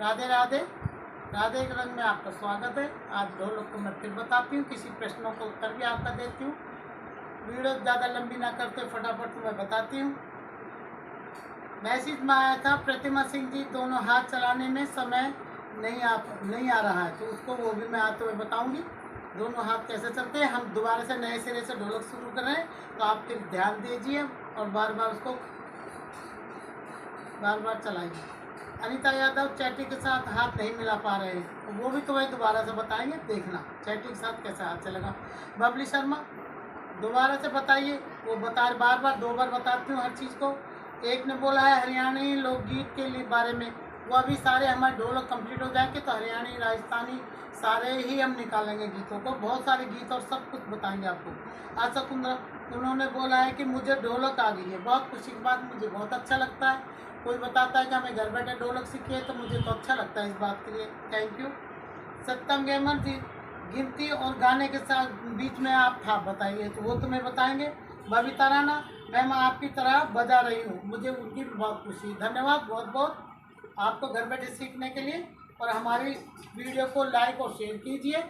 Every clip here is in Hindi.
राधे राधे। राधे के रंग में आपका स्वागत है। आज ढोलक को मैं फिर बताती हूँ, किसी प्रश्नों को उत्तर भी आपका देती हूँ। वीडियो ज़्यादा लंबी ना करते फटाफट मैं बताती हूँ। मैसेज में आया था प्रतिमा सिंह जी दोनों हाथ चलाने में समय नहीं आ रहा है, तो उसको वो भी मैं आते हुए बताऊँगी। दोनों हाथ कैसे चलते हैं। हम दोबारा से नए सिरे से ढोलक शुरू कर रहे हैं, तो आप फिर ध्यान दीजिए और बार बार उसको चलाइए। अनीता यादव चैटी के साथ हाथ नहीं मिला पा रहे हैं, तो वो भी तुम्हें दोबारा से बताएंगे, देखना चैटी के साथ कैसे हाथ चलेगा। बबली शर्मा दोबारा से बताइए, वो बता बार बार 2 बार बताती हूँ हर चीज़ को। एक ने बोला है हरियाणवी लोकगीत के लिए बारे में, वो अभी सारे हमारे ढोलक कंप्लीट हो जाएंगे तो हरियाणवी राजस्थानी सारे ही हम निकालेंगे गीतों को, बहुत सारे गीत और सब कुछ बताएंगे आपको। आशा कुंद्रा उन्होंने बोला है कि मुझे ढोलक आ गई है, बहुत खुशी की बात, मुझे बहुत अच्छा लगता है। कोई बताता है कि हमें घर बैठे ढोलक सीखी है, तो मुझे तो अच्छा लगता है इस बात के लिए, थैंक यू। सत्यम गेमर जी गिनती और गाने के साथ बीच में आप था बताइए, तो वो तुम्हें बताएंगे। बबीता राणा मैम आपकी तरह बजा रही हूँ, मुझे उनकी भी बहुत खुशी, धन्यवाद बहुत बहुत आपको घर बैठे सीखने के लिए। और हमारी वीडियो को लाइक और शेयर कीजिए,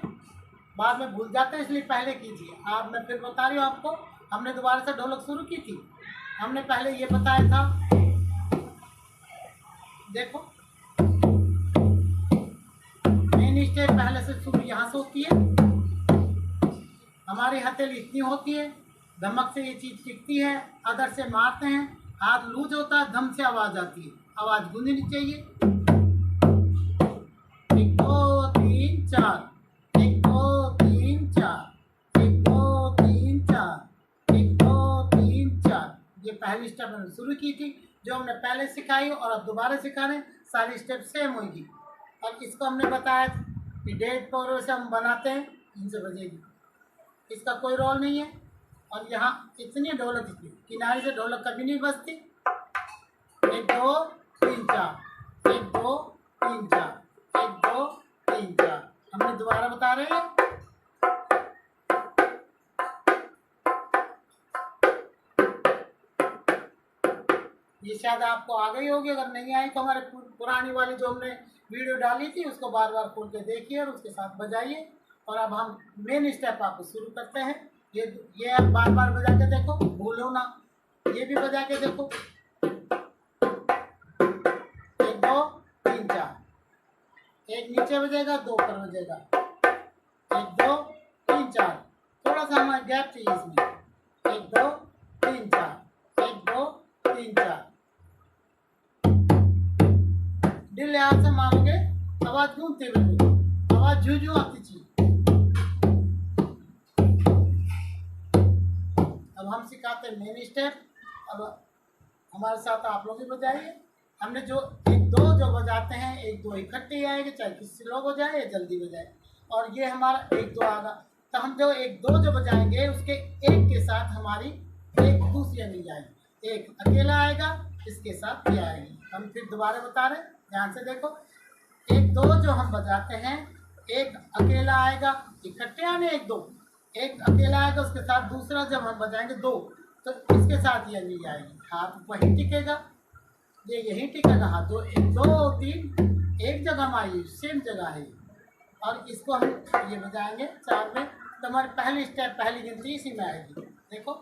बाद में भूल जाते हैं इसलिए पहले कीजिए। आप मैं फिर बता रही हूँ आपको, हमने दोबारा से ढोलक शुरू की थी। हमने पहले ये बताया था, देखो मेन स्टेप पहले से शुरू यहाँ से होती है, हमारी हथेली इतनी होती है, धमक से ये चीज़ टिकती है, अदर से मारते हैं, हाथ लूज होता है, धम से आवाज़ आती है, आवाज़ गूंजनी चाहिए। 1 2 3 4, 1 2 3 4, 1 2 3 4, 1 2 3 4। ये पहली स्टेप हमने शुरू की थी, जो हमने पहले सिखाई और अब दोबारा सिखा रहे हैं, सारी स्टेप सेम होगी। और इसको हमने बताया कि 1.5 पौरों से हम बनाते हैं, इनसे बजेगी, इसका कोई रोल नहीं है। और यहाँ इतनी ढोलक, इतनी किनारे से ढोलक कभी नहीं बजती। 1 2 3 4, 1 2 3 4, 1 2 3 4। हमने दोबारा बता रहे हैं, ये शायद आपको आ गई होगी, अगर नहीं आई तो हमारे पुरानी वाली जो हमने वीडियो डाली थी उसको बार बार खोल के देखिए और उसके साथ बजाइए। और अब हम मेन स्टेप आपको शुरू करते हैं। ये आप बार बार बजा के देखो, भूलो ना, ये भी बजा के देखो। 1 2 3 4, एक नीचे बजेगा, 2 ऊपर बजेगा। 1 2 3 4, थोड़ा सा हमारा गैप चाहिए इसमें। 1 2 3 4, 1 2 3 4। दिल यहाँ से मांगोगे, आवाज गूंजती बिल्कुल, आवाज झूझू आती चाहिए। अब हम सिखाते हैं मेन स्टेप, अब हमारे साथ आप लोग भी बजाइए। हमने जो 1 2 जो बजाते हैं, 1 2 इकट्ठे ही आएंगे, चाहे किसी स्लो बजाए या जल्दी बजाए। और ये हमारा 1 2 आएगा, तो हम जो 1 2 जो बजाएंगे उसके एक के साथ हमारी एक दूसरी नहीं जाएगी, एक अकेला आएगा, इसके साथ ये आएगी। हम फिर दोबारा बता रहे हैं, ध्यान से देखो। 1 2 जो हम बजाते हैं, एक अकेला आएगा, इकट्ठे आने 1 2, एक अकेला आएगा, उसके साथ दूसरा जब हम बजाएंगे 2, तो इसके साथ ये नहीं आएगी, हाथ वहीं टिकेगा, ये यहीं टिकेगा हाथ। 2 1 2 3 एक जगह में आई, सेम जगह है। और इसको हम ये बजाएंगे 4 में, तो हमारी पहली स्टेप, पहली गिनती इसी में आएगी। देखो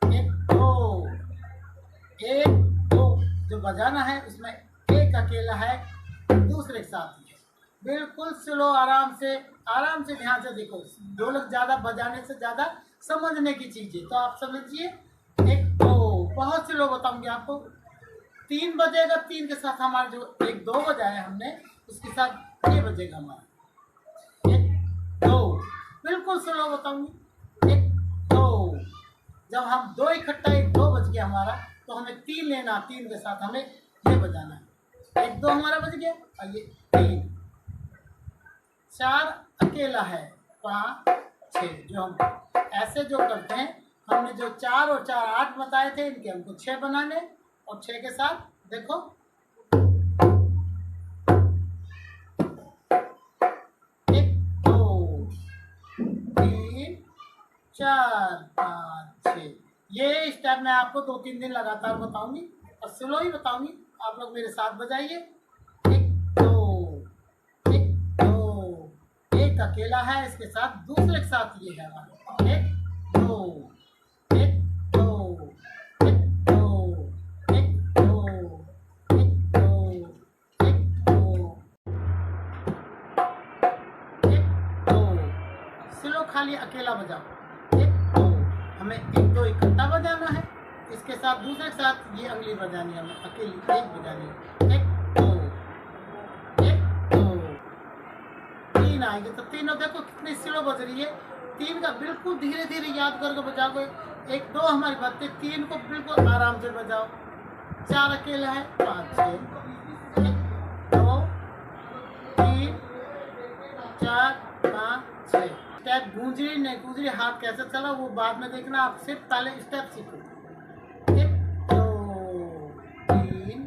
1 2, 1 2 जो बजाना है उसमें एक अकेला है, दूसरे के साथ ही है। बिल्कुल स्लो, आराम से ध्यान से देखो। ढोलक ज़्यादा बजाने से ज़्यादा समझने की चीज़ है, तो आप समझिए। 1 2 बहुत स्लो बताऊंगी आपको। 3 बजेगा, 3 के साथ हमारा जो 1 2 बजाया हमने, उसके साथ ये बजेगा हमारा 1 2, बिल्कुल स्लो बताऊंगी। 1 2, जब हम 2 इकट्ठा 1 2 बज गया हमारा, तो हमें 3 लेना, 3 के साथ हमें ये बजाना है। 1 2 हमारा बज गया, और ये 3 4 अकेला है, 5 6 जो हम ऐसे जो करते हैं। हमने जो 4 और 4 8 बताए थे, इनके हमको 6 बनाने, और 6 के साथ देखो 1 2 3 4 5 6। ये स्टेप मैं आपको 2 3 दिन लगातार बताऊंगी और स्लो ही बताऊंगी, आप लोग मेरे साथ बजाइए। 1 2 एक अकेला है, इसके साथ दूसरे के साथ ये है हमारा 1 2 1 2 1 2 1 2 1 2 1 2 1 2। स्लो खाली अकेला बजाओ 1 2। हमें 1 2 इकट्ठा बजाना है, इसके साथ दूसरे के साथ ये अंगली बजानी है, हमें अकेली एक बजानी है 1 2 1 2। तीन आएंगे तो तीनों देखो कितनी स्लो बज रही है। तीन का बिल्कुल धीरे धीरे याद करके बजाओगे। 1 2 हमारी बातें, तीन को बिल्कुल आराम से बजाओ। 4 अकेला है 5 6 1 2 3 4 5 6। स्टेप गूंज रही नहीं गूंज रही, हाथ कैसे चला वो बाद में देखना, आप सिर्फ पहले स्टेप सीखो। 1 2 3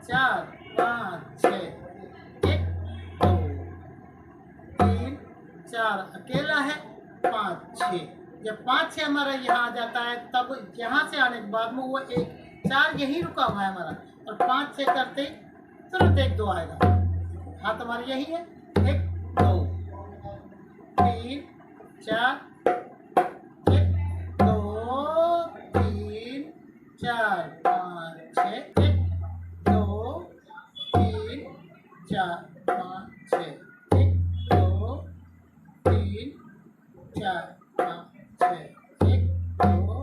4 5 6 1 2 3 4 अकेला है 5 6। जब 5 6 हमारा यहाँ आ जाता है तब यहाँ से आने के बाद में वो 1 4 यही रुका हुआ है हमारा, और 5 6 करते ही तुरंत 1 2 आएगा। हाथ हमारा यही है 1 2 3 4 1 2 3 4 5 6 1 2 3 4 5 6 1 2 3 4 5 6 1 2।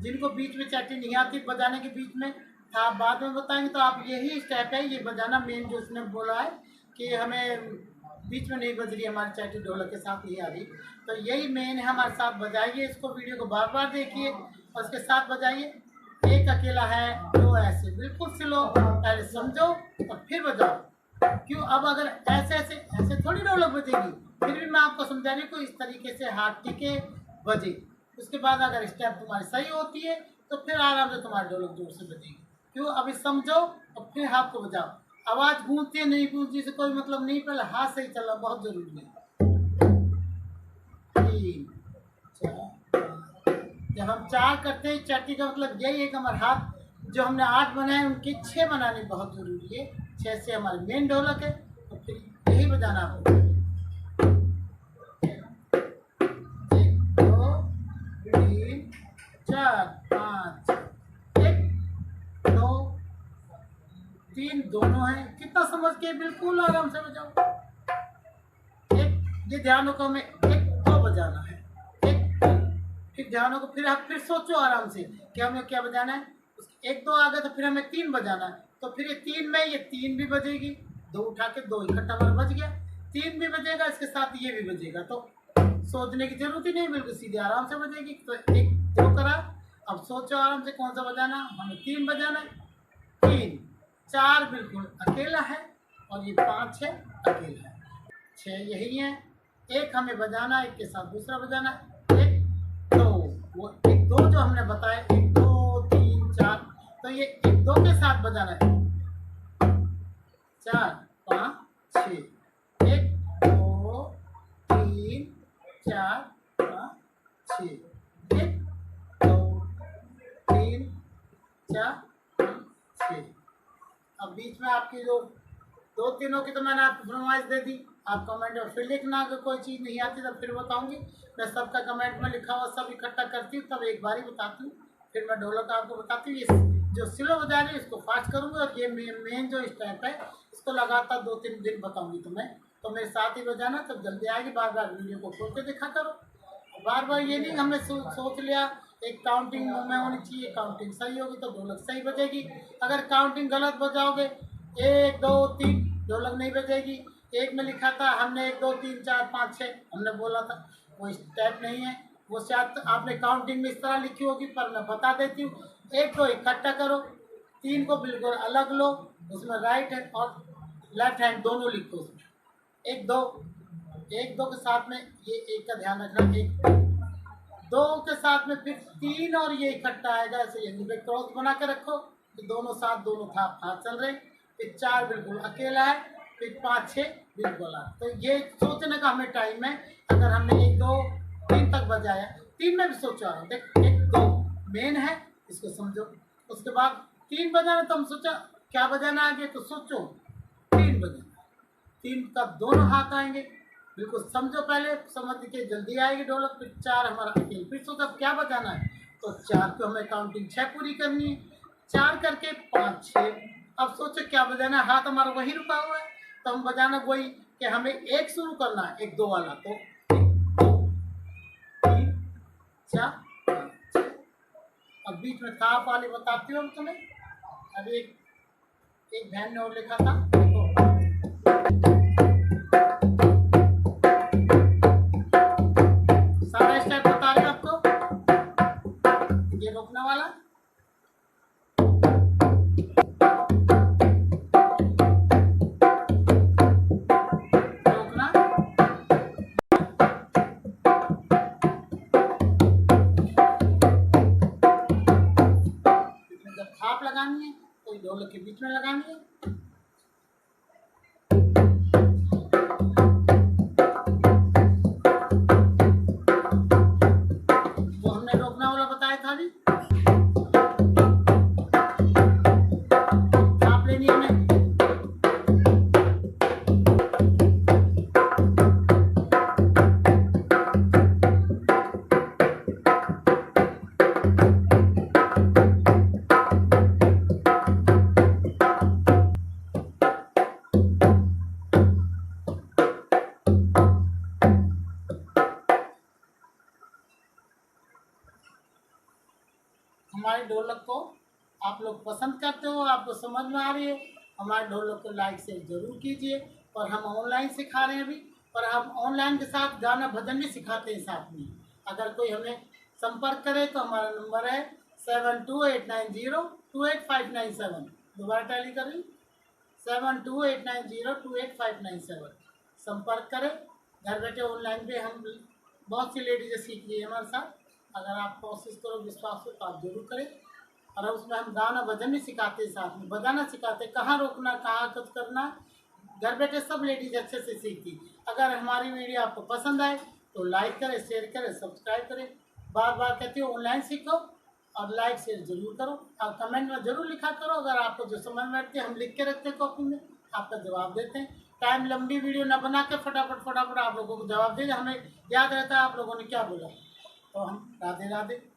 जिनको बीच में चैटी नहीं आती बजाने के बीच में आप बाद में बताएंगे तो आप यही स्टेप है ये बजाना मेन, जो उसने बोला है कि हमें बीच में नहीं बज रही हमारी चैटी ढोलक के साथ नहीं आ रही, तो यही मेन है हमारे साथ बजाइए। इसको वीडियो को बार बार देखिए और उसके साथ बजाइए। एक अकेला है 2 ऐसे बिल्कुल स्लो, पहले समझो और फिर बजाओ। क्यों अब अगर ऐसे ऐसे ऐसे थोड़ी ढोलक बजेगी, फिर भी मैं आपको समझा रही हूँ इस तरीके से हाथ टिके बजे। उसके बाद अगर स्टेप तुम्हारी सही होती है तो फिर आराम से तुम्हारी ढोलक जोर से बजेगी। क्यों अभी समझो और फिर हाथ को बजाओ। आवाज़ गूंजती है नहीं गूंजती से कोई मतलब नहीं, पहले हाथ सही चलना बहुत जरूरी है। 3 4 जब हम 4 करते हैं चैटी का मतलब यही है कि हमारे हाथ जो हमने 8 बनाए उनके 6 बनाने बहुत जरूरी है। 6 से हमारी मेन ढोलक है, तो फिर यही बजाना आपको। 1 2 3 4 5 1 2 3 दोनों हैं, कितना समझ के बिल्कुल आराम से बजाओ। एक ये ध्यान रखो हमें 1 2 बजाना है 1 2। फिर ध्यान रखो, फिर आप फिर सोचो आराम से कि हमें क्या बजाना है। 1 2 आ गया तो फिर हमें 3 बजाना है, तो फिर ये 3 में ये 3 भी बजेगी, 2 उठा के 2 इकट्ठा हमारा बज गया। 3 भी बजेगा, इसके साथ ये भी बजेगा, तो सोचने की जरूरत ही नहीं, बिल्कुल सीधे आराम से बजेगी। तो 1 2 करा, अब सोचो आराम से कौन सा बजाना, हमें 3 बजाना है। 3 4 बिल्कुल अकेला है और ये 5 6 अकेला है। 6 यही है, 1 हमें बजाना है, 1 के साथ दूसरा बजाना है 1 2। वो 1 2 जो हमने बताया 1 2 3 4, तो ये 1 2 के साथ बजाना है 4 5 6 1 2 3 4 5 6 1 2 3 4 5 6। अब बीच में आपकी जो 2 तीनों की तो मैंने आपको फरमाइश दे दी, आप कमेंट में फिर लिखना, अगर कोई चीज़ नहीं आती तो फिर बताऊंगी। मैं सबका कमेंट में लिखा हुआ सब इकट्ठा करती हूँ, तब एक बार ही बताती हूँ, फिर मैं ढोलक आपको बताती हूँ। ये जो स्लो बजा रही है इसको फास्ट करूँगी, और ये मेन जो स्टेप है इसको लगातार 2 3 दिन बताऊँगी तुम्हें, तो मेरे साथ ही बजाना, तब जल्दी आएगी। बार बार वीडियो को खोल के देखा करो, बार बार ये नहीं हमने सोच लिया एक काउंटिंग में होनी चाहिए, काउंटिंग सही होगी तो ढोलक सही बजेगी। अगर काउंटिंग गलत बजाओगे 1 2 3 ढोलक नहीं बजेगी। एक में लिखा था हमने 1 2 3 4 5 6 हमने बोला था, वो स्टेप नहीं है, वो शायद आपने काउंटिंग में इस तरह लिखी होगी, पर मैं बता देती हूँ। 1 2 इकट्ठा करो, 3 को बिल्कुल अलग लो, उसमें राइट हैंड और लेफ्ट हैंड दोनों लिखो उसमें। 1 2 1 2 के साथ में ये 1 का ध्यान रखना, 1 2 के साथ में फिर 3 और ये इकट्ठा आएगा, ऐसे यहीं पे क्रॉस बना के रखो कि दोनों साथ दोनों हाथ चल रहे। फिर 4 बिल्कुल अकेला है, फिर 5 6 बिल्कुल आ। तो ये सोचने का हमें टाइम है, अगर हमने 1 2 3 तक बजाया, 3 में भी सोचा देख 1 2 मेन है, इसको समझो। उसके बाद 3 बजाना, तो हम सोचा क्या बजाना आगे, तो सोचो 3 बजाना, 3 का दोनों हाथ आएंगे बिल्कुल समझो, पहले समझ के जल्दी आएगी ढोलक। फिर 4 हमारा अकेले, फिर सोचो अब क्या बजाना है, तो 4 को हमें काउंटिंग 6 पूरी करनी है, 4 करके 5 6। अब सोचो क्या बजाना है, हाथ हमारा वही रुका हुआ है, तो हम बजाना वही कि हमें एक शुरू करना है, एक 2 वाला, तो 1 2 3 4 5 6। अब बीच में था वाली बताती हूँ तुम्हें। अभी एक बहन ने और लिखा था, देखो सारा स्टेप बता रहे हैं आपको। ये रोकने वाला, रोकना, जब थाप लगानी है तो ढोलक के बीच में लगानी है। वो हमने रोकना वाला बताया था अभी। थाप लेनी है हमें, हमारे ढोलक को आप लोग पसंद करते हो, आपको समझ में आ रही है, हमारे ढोलक को लाइक से ज़रूर कीजिए। और हम ऑनलाइन सिखा रहे हैं अभी, पर हम ऑनलाइन के साथ गाना भजन भी सिखाते हैं साथ में। अगर कोई हमें संपर्क करे तो हमारा नंबर है 7289028597। दोबारा टैली करें, 7289028597। संपर्क करें। घर बैठे ऑनलाइन पे हम बहुत सी लेडीज़ें सीख रही है हमारे साथ। अगर आप कोशिश करो, विश्वास हो, तो आप जरूर करें। और उसमें हम गाना भजन भी सिखाते हैं, साथ में बजाना सिखाते हैं, कहाँ रोकना, कहाँ कुछ करना। घर बैठे सब लेडीज अच्छे से सीखती। अगर हमारी वीडियो आपको पसंद आए तो लाइक करें, शेयर करें, सब्सक्राइब करें। बार बार कहती हूँ ऑनलाइन सीखो और लाइक शेयर जरूर करो। और कमेंट में जरूर लिखा करो, अगर आपको जो समझ में आती है हम लिख के रखते हैं कॉपी में, आपका जवाब देते हैं। टाइम लंबी वीडियो ना बना के फटाफट फटाफट आप लोगों को जवाब दे, हमें याद रहता है आप लोगों ने क्या बोला। तो हम राधे राधे।